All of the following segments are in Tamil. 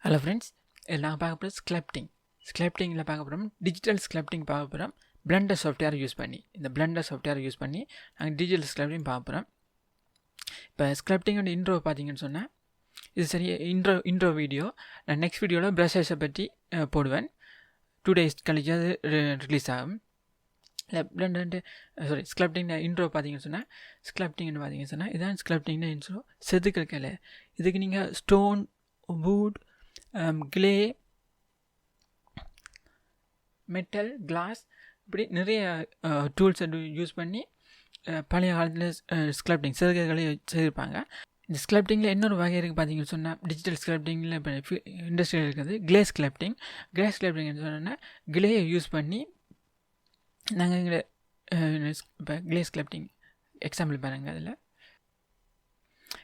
ஹலோ ஃப்ரெண்ட்ஸ், நான் பார்க்க போகிறது ஸ்கிளப்டிங்கில் பார்க்க போகிறோம். டிஜிட்டல் ஸ்கிளப்டிங் பார்க்க போகிறோம். பிளெண்டர் சாஃப்ட்வேர் யூஸ் பண்ணி நாங்கள் டிஜிட்டல் ஸ்கிளப்டிங் பார்க்க போகிறோம். இப்போ ஸ்கிளப்டிங்கோட இன்ட்ரோ பார்த்தீங்கன்னு சொன்னால் இது சரியாக இன்ட்ரோ வீடியோ. நான் நெக்ஸ்ட் வீடியோவில் ப்ரஷஸை பற்றி போடுவேன். 2 days கழிச்சு அது ரிலீஸ் ஆகும். ஸ்கிளப்டிங் இன்ட்ரோ பார்த்தீங்கன்னு சொன்னால் இதான் ஸ்கிளப்டிங்னா இன்ட்ரோ. செதுக்கல் கலை. இதுக்கு நீங்கள் stone, wood, clay, metal, glass இப்படி நிறைய டூல்ஸை யூஸ் பண்ணி பழைய காலத்தில் ஸ்கிளப்டிங் செதுக்கல்களை செய்திருப்பாங்க. இந்த ஸ்கிளப்டிங்கில் இன்னொரு வகை இருக்குது பார்த்தீங்கன்னு சொன்னால், டிஜிட்டல் ஸ்கிளப்டிங்கில் இப்போ இண்டஸ்ட்ரியில் இருக்கிறது கிளேஸ் ஸ்கிளப்டிங் சொன்னால் கிளேயை யூஸ் பண்ணி நாங்கள் எங்களை இப்போ கிளேஸ் ஸ்கிளப்டிங் எக்ஸாம்பிள் பாருங்கள். அதில்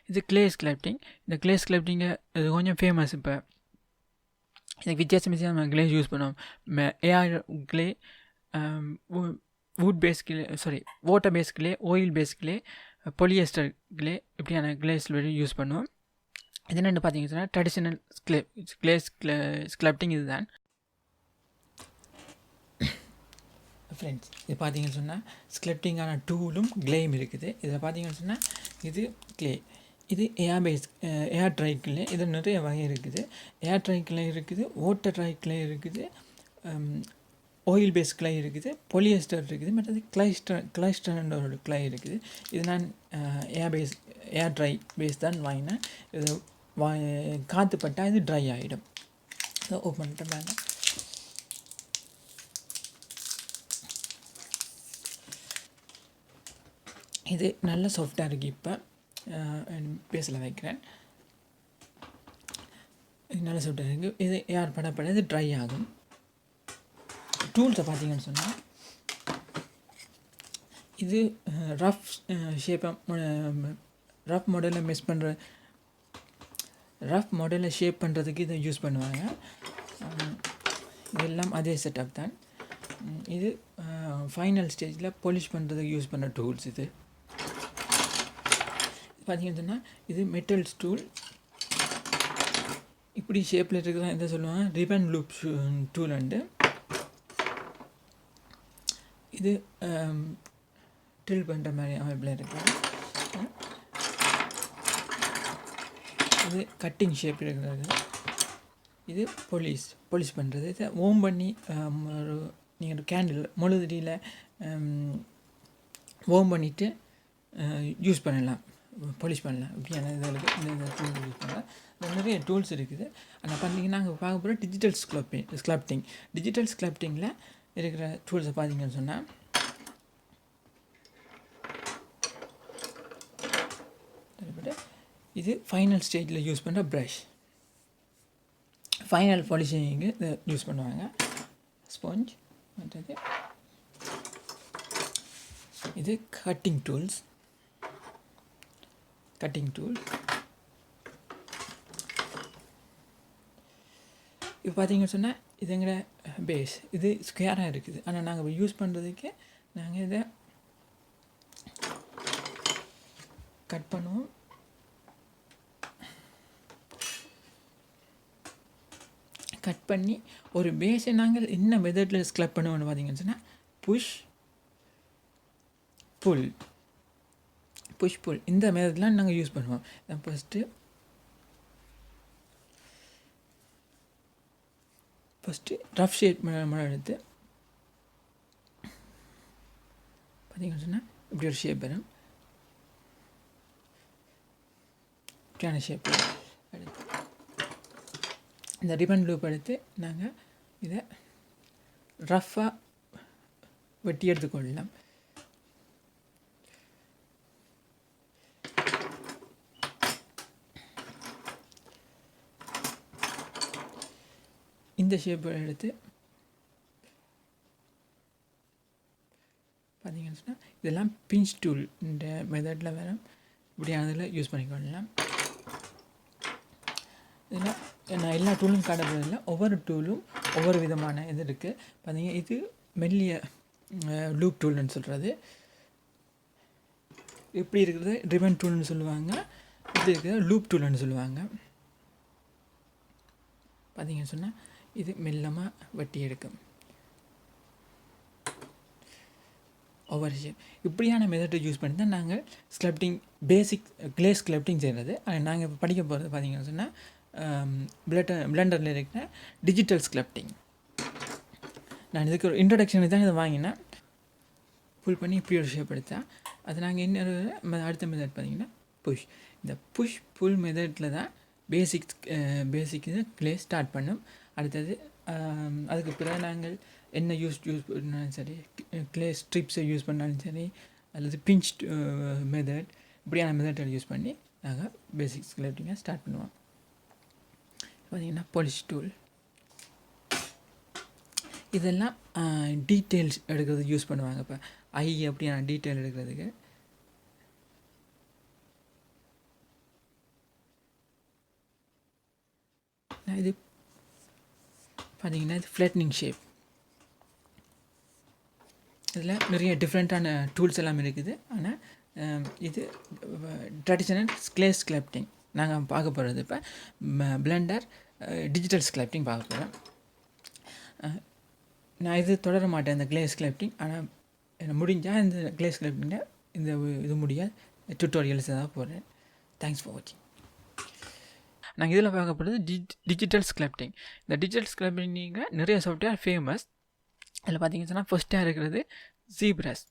இது கிளே ஸ்கிளப்டிங். இந்த கிளே ஸ்கிளப்டிங்கை இது கொஞ்சம் ஃபேமஸ். இப்போ இதுக்கு வித்தியாசம் கிளே யூஸ் பண்ணுவோம். Air clay, water base clay, oil base clay, polyester clay, இப்படியான கிளேஸ் யூஸ் பண்ணுவோம். இது என்னென்னு பார்த்தீங்கன்னு சொன்னால் ட்ரெடிஷ்னல் ஸ்கிளப்டிங் இதுதான். ஃப்ரெண்ட்ஸ், இது பார்த்தீங்கன்னு சொன்னால் ஸ்கிளப்டிங்கான டூலும் கிளேயும் இருக்குது. இதில் பார்த்தீங்கன்னு சொன்னால் இது கிளே, இது ஏர் ட்ரை கிளே. இது நிறைய வகை இருக்குது. ஏர் ட்ரை கிளே இருக்குது, வாட்டர் ட்ரை கிளே இருக்குது, ஆயில் பேஸ் கிளே இருக்குது, பொலியஸ்டர் இருக்குது, மற்றது கிளைஸ்டர்ன்ற ஒரு கிளே இருக்குது. இது நான் ஏர் ட்ரை பேஸ் தான் வாங்கினேன். இது காற்று பட்டால் இது ட்ரை ஆகிடும். ஸோ ஓப்பன் பண்ணிட்டு இது நல்ல சாஃப்டாக இருக்குது. இப்போ பேஸில் வைக்கிறேன். இது நல்ல சாஃப்டாக இருக்குது. இது ஏர் படப்பட இது ட்ரை ஆகும். டூல்ஸை பார்த்தீங்கன்னு சொன்னால் இது ரஃப் மாடலில் ஷேப் பண்ணுறதுக்கு இதை யூஸ் பண்ணுவாங்க. இதெல்லாம் அதே செட்டப் தான். இது ஃபைனல் ஸ்டேஜில் பாலிஷ் பண்ணுறதுக்கு யூஸ் பண்ணுற டூல்ஸ். இது பார்த்தீங்கன்னு சொன்னால் இது மெட்டல்ஸ் டூல். இப்படி ஷேப்பில் இருக்கிறதா எந்த சொல்லுவாங்க ரிபன் லூப் டூல். அண்டு இது ட்ரில் பண்ணுற மாதிரி அமைப்பில் இருக்குது. இது கட்டிங் ஷேப் இருக்கிறது. இது பொலிஷ் பண்ணுறது. இதை ஓம் பண்ணி நீங்கள் ஒரு கேண்டில் மொழுதிரியில் ஓம் பண்ணிவிட்டு யூஸ் பண்ணலாம், பாலிஷ் பண்ணலாம். இப்படியான இதுகளுக்கு இந்த டூல் யூஸ் பண்ணலாம். நிறைய டூல்ஸ் இருக்குது. ஆனால் பார்த்தீங்கன்னா நாங்கள் பார்க்க போகிற டிஜிட்டல் ஸ்கிளப்டிங்கில் இருக்கிற டூல்ஸை பார்த்தீங்கன்னு சொன்னால் இது ஃபைனல் ஸ்டேஜில் யூஸ் பண்ணுற ப்ரஷ். ஃபைனல் பாலிஷிங்கு இதை யூஸ் பண்ணுவாங்க. ஸ்பாஞ்ச். மற்றது இது கட்டிங் டூல். இப்போ பார்த்தீங்கன்னு சொன்னால் இது எங்களோட பேஸ். இது ஸ்கொயராக இருக்குது. ஆனால் நாங்கள் யூஸ் பண்ணுறதுக்கு நாங்கள் இதை கட் பண்ணுவோம். கட் பண்ணி ஒரு பேஸை நாங்கள் என்ன மெத்தடில் ஸ்கிளப் பண்ணுவோம்னு பார்த்தீங்கன்னு சொன்னால் புஷ் புல் இந்த மெத்தட்லாம் நாங்கள் யூஸ் பண்ணுவோம். ஃபஸ்ட்டு ரஃப் ஷேப் எடுத்து பார்த்தீங்கன்னு சொன்னால் இப்படி ஒரு ஷேப் வரும். இப்படியான ஷேப் எடுத்து இந்த ரிபன் லூப் எடுத்து நாங்கள் இதை ரஃப்பாக வெட்டி எடுத்துக்கொள்ளலாம். இந்த ஷேப்பை எடுத்து பார்த்தீங்கன்னு சொன்னால் இதெல்லாம் பிஞ்ச் டூல் இந்த மெத்தடில் வேறு இப்படியானதில் யூஸ் பண்ணிக்கொள்ளலாம். இதெல்லாம் நான் எல்லா டூலும் காட்டப்படுறதில்ல. ஒவ்வொரு டூலும் ஒவ்வொரு விதமான இது இருக்குது. பார்த்தீங்கன்னா இது மெல்லிய லூப் டூல்னு சொல்கிறது. இப்படி இருக்கிறது ரிபன் டூல்னு சொல்லுவாங்க. இப்படி இருக்கிறது லூப் டூல்னு சொல்லுவாங்க. பார்த்தீங்கன்னு சொன்னால் இது மெல்லமாக வெட்டி எடுக்கும் ஒவ்வொரு ஷேப். இப்படியான மெத்தட்டை யூஸ் பண்ணி தான் நாங்கள் ஸ்கல்ப்டிங் பேசிக் கிளே ஸ்கல்ப்டிங் செய்கிறது. நாங்கள் இப்போ படிக்க போகிறது பார்த்தீங்கன்னு சொன்னால் பிளெண்டரில் இருக்கிற டிஜிட்டல் ஸ்கல்ப்டிங். நான் இதுக்கு ஒரு இன்ட்ரடக்ஷனுக்கு தான் இதை வாங்கினேன். புல் பண்ணி இப்படி ஒரு ஷேப் எடுத்தா அது நாங்கள் இன்னொரு அடுத்த மெத்தட் பார்த்தீங்கன்னா புஷ். இந்த புஷ் புல் மெத்தடில் தான் பேசிக் இது கிளே ஸ்டார்ட் பண்ணும். அடுத்தது அதுக்கு பிறகு நாங்கள் என்ன யூஸ் பண்ணாலும் சரி, கிளே ஸ்ட்ரிப்ஸை யூஸ் பண்ணாலும் சரி, அல்லது பிஞ்ச் மெத்தட், இப்படியான மெத்தடை யூஸ் பண்ணி நாங்கள் பேசிக் ஸ்கல்ப்டிங்கை ஸ்டார்ட் பண்ணுவோம். பார்த்திங்கன்னா பாலிஷ் டூல், இதெல்லாம் டீட்டெயில்ஸ் எடுக்கிறதுக்கு யூஸ் பண்ணுவாங்க. இப்போ ஐ அப்படியான டீட்டெயில் எடுக்கிறதுக்கு. இது பார்த்திங்கன்னா இது ஃப்ளாட்னிங் ஷேப். இதில் நிறைய டிஃப்ரெண்ட்டான டூல்ஸ் எல்லாம் இருக்குது. ஆனால் இது ட்ரெடிஷ்னல் கிளே ஸ்கல்ப்டிங் நாங்கள் பார்க்க போகிறது. இப்போ பிளெண்டர் டிஜிட்டல் ஸ்கல்ப்டிங் பார்க்க போகிறோம். நான் இது தொடர மாட்டேன் இந்த கிளே ஸ்கல்ப்டிங். ஆனால் எனக்கு முடிஞ்சால் இந்த கிளே ஸ்கல்ப்டிங்கை இந்த இது முடியாது டுட்டோரியல்ஸ் தான் போடுறேன். தேங்க்ஸ் ஃபார் வாட்சிங். நாங்கள் இதில் பார்க்க போகிறது டிஜிட்டல் ஸ்கல்ப்டிங். இந்த டிஜிட்டல் ஸ்கல்ப்டிங்கில் நிறைய சாஃப்ட்வேர் ஃபேமஸ். அதில் பார்த்தீங்கன்னு சொன்னால் ஃபஸ்ட்டாக இருக்கிறது ஜீப்ரஸ்.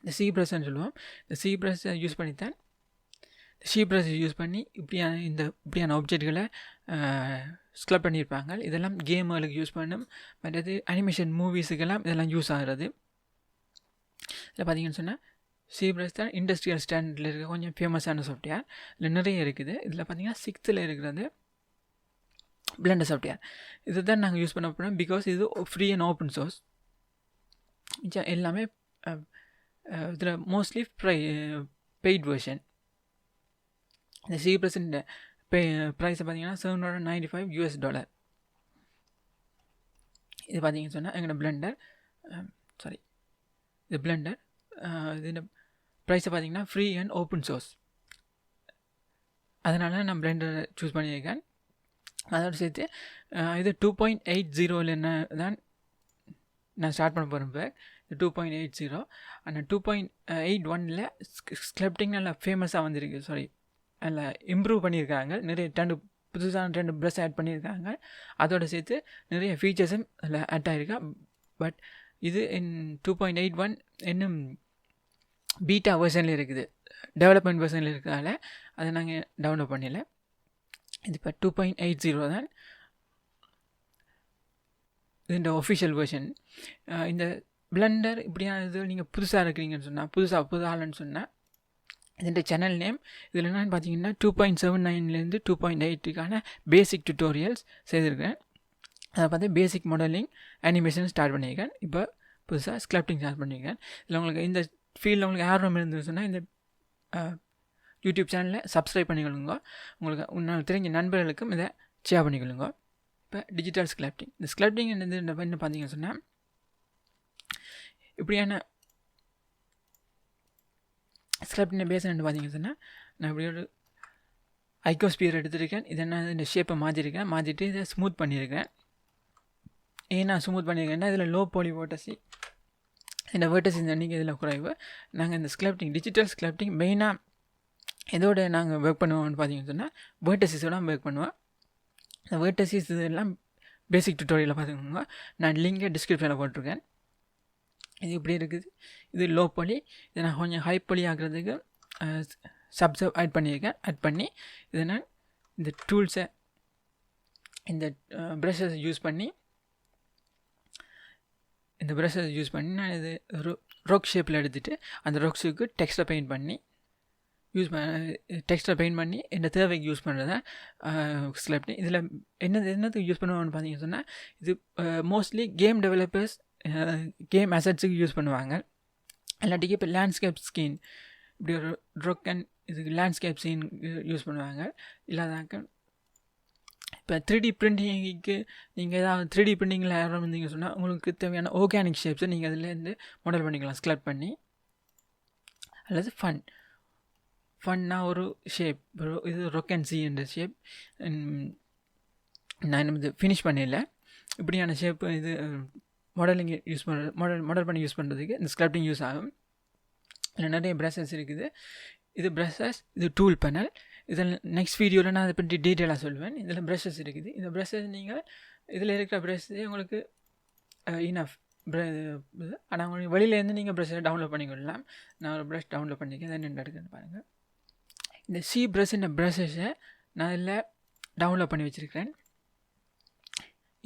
இந்த ஜீப்ரஸ்ன்னு சொல்லுவோம். இந்த ஜீப்ரஸை யூஸ் பண்ணித்தான் ஜீப்ரஸை யூஸ் பண்ணி இப்படியான ஆப்ஜெக்ட்களை ஸ்கல்ப்ட் பண்ணியிருப்பாங்க. இதெல்லாம் கேமுகளுக்கு யூஸ் பண்ணும். மற்றது அனிமேஷன் மூவிஸுக்கெல்லாம் இதெல்லாம் யூஸ் ஆகிறது. இதில் பார்த்தீங்கன்னு சொன்னால் ஜீப்ரஸ் தான் இண்டஸ்ட்ரியல் ஸ்டாண்டர்டில் இருக்க கொஞ்சம் ஃபேமஸான சாஃப்ட்வேர். இதில் நிறைய இருக்குது. இதில் பார்த்தீங்கன்னா 6th இருக்கிறது பிளெண்டர் சாஃப்ட்வேர். இது தான் நாங்கள் யூஸ் பண்ண போகிறோம். பிகாஸ் இது ஃப்ரீ அண்ட் ஓப்பன் சோர்ஸ். எல்லாமே இதில் மோஸ்ட்லி பெய்ட் வெர்ஷன். இந்த $3% ப்ரைஸை பார்த்தீங்கன்னா $795. இது பார்த்தீங்கன்னு சொன்னால் எங்களோட பிளெண்டர் இது பிளெண்டர் இது ப்ரைஸை பார்த்தீங்கன்னா ஃப்ரீ அண்ட் ஓப்பன் சோர்ஸ். அதனால் நான் பிளெண்டரை சூஸ் பண்ணியிருக்கேன். அதோடு சேர்த்து இது 2.80 என்ன தான் நான் ஸ்டார்ட் பண்ண போகிறேன். இப்போ இது 2.80. ஆனால் 2.81 ஸ்கல்ப்டிங் நல்லா ஃபேமஸாக வந்திருக்கு. நல்லா இம்ப்ரூவ் பண்ணியிருக்காங்க. நிறைய புதுசான 2 ப்ரஷ் ஆட் பண்ணியிருக்காங்க. அதோடு சேர்த்து நிறைய ஃபீச்சர்ஸும் அதில் ஆட் ஆகிருக்கா. பட் இது 2.81 இன்னும் பீட்டா வெர்ஷனில் இருக்குது, டெவலப்மெண்ட் வெர்ஷனில் இருக்கிறதால அதை நாங்கள் டவுன்லோட் பண்ணல. இது இப்போ 2.80 தான் இந்த ஒஃபிஷியல் வெர்ஷன். இந்த பிளெண்டர் இப்படியான இது நீங்கள் புதுசாக இருக்கிறீங்கன்னு சொன்னால், புது ஆளுன்னு சொன்னால், இதோட சேனல் நேம் இதில் என்னென்னு பார்த்தீங்கன்னா 2.79 2.8 பேசிக் டுட்டோரியல்ஸ் செய்திருக்கேன். அதை பார்த்து பேசிக் மாடலிங் அனிமேஷன் ஸ்டார்ட் பண்ணியிருக்கேன். இப்போ புதுசாக ஸ்கல்ப்டிங் ஸ்டார்ட் பண்ணியிருக்கேன். இதில் உங்களுக்கு இந்த ஃபீல்டில் உங்களுக்கு ஆர்வம் இருந்துன்னு சொன்னால் இந்த யூடியூப் சேனலில் சப்ஸ்கிரைப் பண்ணிக்கொள்ளுங்க. உங்களுக்கு தெரிஞ்ச நண்பர்களுக்கும் இதை ஷேர் பண்ணிக்கொள்ளுங்க. இப்போ டிஜிட்டல் ஸ்கல்ப்டிங். இந்த ஸ்கல்ப்டிங் என்ன பார்த்தீங்கன்னு சொன்னால், இப்படியான ஸ்கல்ப்டிங் பேசுகிறேன்னு பார்த்தீங்கன்னு சொன்னால், நான் இப்படி ஒரு ஐகோஸ்பியர் எடுத்துருக்கேன். இதை நான் இந்த ஷேப்பை மாற்றிட்டு இதை ஸ்மூத் பண்ணியிருக்கேன். ஏன் நான் ஸ்மூத் பண்ணியிருக்கேன்னா இதில் லோ போலி வேர்டசி, இந்த வேர்டசி இந்த அன்றைக்கி இதில் குறைவு. நாங்கள் இந்த ஸ்கல்ப்டிங் டிஜிட்டல் ஸ்கல்ப்டிங் மெயினாக இதோட நாங்கள் ஒர்க் பண்ணுவோம்னு பார்த்தீங்கன்னு சொன்னால் வேர்டசிஸோட ஒர்க் பண்ணுவோம். இந்த வேர்டசிஸ் இதெல்லாம் பேசிக் டுட்டோரியலில் பார்த்துக்கோங்க. நான் லிங்கை டிஸ்கிரிப்ஷனில் போட்டிருக்கேன். இது இப்படி இருக்குது. இது லோ போலி. இதை நான் கொஞ்சம் ஹை போலி ஆகிறதுக்கு சப்ஸை ஆட் பண்ணி இதை நான் இந்த டூல்ஸை இந்த ப்ரஷஸ் யூஸ் பண்ணி நான் இது ராக் ஷேப்பில் எடுத்துகிட்டு அந்த ராக்ஸுக்கு டெக்ஸ்டர் பெயிண்ட் பண்ணி இந்த தேவைக்கு யூஸ் பண்ணுறத ஸ்கல்ப்டிங். இதில் என்னத்துக்கு யூஸ் பண்ணுவாங்கன்னு பார்த்தீங்கன்னு சொன்னால், இது மோஸ்ட்லி கேம் டெவலப்பர்ஸ் கேம் அசட்ஸுக்கு யூஸ் பண்ணுவாங்க. இல்லாட்டிக்கு இப்போ லேண்ட்ஸ்கேப் ஸ்கீன், இப்படி ஒரு ட்ரொக்கன் இதுக்கு லேண்ட்ஸ்கேப் சீன் யூஸ் பண்ணுவாங்க. இல்லாதாக்க இப்போ 3D பிரிண்டிங்க்கு நீங்கள் ஏதாவது 3D பிரிண்டிங்கில் யாரும் இருந்தீங்க சொன்னால் உங்களுக்கு தேவையான ஆர்கானிக் ஷேப்ஸை நீங்கள் அதிலேருந்து மாடல் பண்ணிக்கலாம் ஸ்கல்ப்ட் பண்ணி. அல்லது ஃபன்னா ஒரு ஷேப், இது ரொக்கன் சி என்ற ஷேப் நான் இன்னும் இது ஃபினிஷ் பண்ணல. இப்படியான ஷேப்பு இது மாடலிங் யூஸ் பண்ணுறது மாடல் பண்ணி யூஸ் பண்ணுறதுக்கு இந்த ஸ்கல்ப்டிங் யூஸ் ஆகும். இதில் நிறைய ப்ரஷஸ் இருக்குது. இது ப்ரஷஸ், இது டூல் பேனல். இதில் நெக்ஸ்ட் வீடியோவில் நான் அதை பற்றி டீட்டெயிலாக சொல்லுவேன். இதில் ப்ரஷஸ் இருக்குது. இந்த ப்ரஷஸ் நீங்கள் இதில் இருக்கிற ப்ரஷ் உங்களுக்கு இனஃப் ஆனால் உங்களுக்கு வெளியிலேருந்து நீங்கள் ப்ரஷ்ஷை டவுன்லோட் பண்ணிக்கொள்ளலாம். நான் ஒரு ப்ரஷ் டவுன்லோட் பண்ணியிருக்கேன். அதை என்ன எடுக்குன்னு பாருங்கள். இந்த ப்ரஷ்ஷின் ப்ரஷஸை நான் இதில் டவுன்லோட் பண்ணி வச்சுருக்கிறேன்.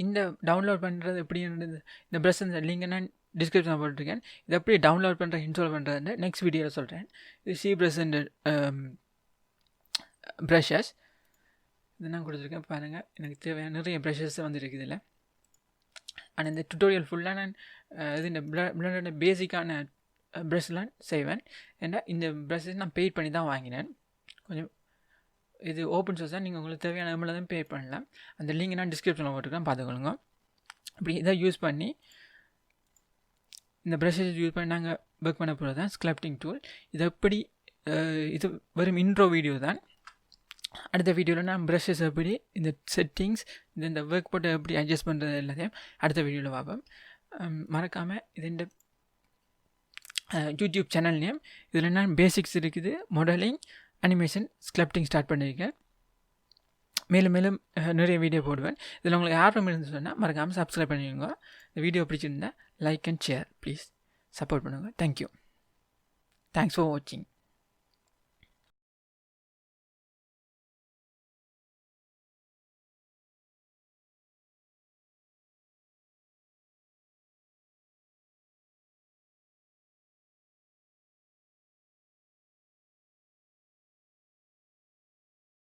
இந்த டவுன்லோட் பண்ணுறது எப்படின்றது இந்த ப்ரஷ் இந்த லிங்கை நான் டிஸ்கிரிப்ஷனில் போட்டிருக்கேன். இதை எப்படி டவுன்லோட் பண்ணுற இன்ஸ்டால் பண்ணுறதுன்னு நெக்ஸ்ட் வீடியோவில் சொல்கிறேன். இது ப்ரஷ் ப்ரஷஸ் இதை நான் கொடுத்துருக்கேன். பாருங்கள், எனக்கு தேவையான நிறைய ப்ரஷஸ் வந்துருக்கு இதில். ஆனால் இந்த டுட்டோரியல் ஃபுல்லாக நான் இது இந்த பிளண்டோட பேசிக்கான ப்ரஷ்லாம் செய்வேன். ஏன்னா இந்த ப்ரஷஸ் நான் பெய்ட் பண்ணி தான் வாங்கினேன். கொஞ்சம் இது ஓப்பன் சோர்ஸ் தான், நீங்கள் உங்களுக்கு தேவையான அமௌண்ட் தான் பே பண்ணலாம். அந்த லிங்க் நான் டிஸ்கிரிப்ஷனில் போட்டுருக்கேன், பார்த்துக்கொள்ளுங்க. இப்படி இதை யூஸ் பண்ணி இந்த ப்ரஷஸ் யூஸ் பண்ணி நாங்கள் ஒர்க் பண்ண போகிறது தான் ஸ்கல்ப்டிங் டூல். இது எப்படி இது வெறும் இன்ட்ரோ வீடியோ தான். அடுத்த வீடியோவில் நான் ப்ரஷஸ் எப்படி இந்த செட்டிங்ஸ் இந்த ஒர்க் போட்டு எப்படி அட்ஜஸ்ட் பண்ணுறது எல்லாத்தையும் அடுத்த வீடியோவில் பார்ப்போம். மறக்காமல் இது இந்த யூடியூப் சேனல் நேம். இதில் நான் பேசிக்ஸ் இருக்குது, மாடலிங், அனிமேஷன், ஸ்கல்ப்டிங் ஸ்டார்ட் பண்ணியிருக்கேன். மேலும் மேலும் நிறைய வீடியோ போடுவேன். இதில் உங்களுக்கு ஆர்வம் இருந்து சொன்னால் மறக்காமல் சப்ஸ்கிரைப் பண்ணிடுங்க. இந்த வீடியோ பிடிச்சிருந்தா like and share please support பண்ணுங்கள். தேங்க்யூ. தேங்க்ஸ் ஃபார் வாட்சிங்.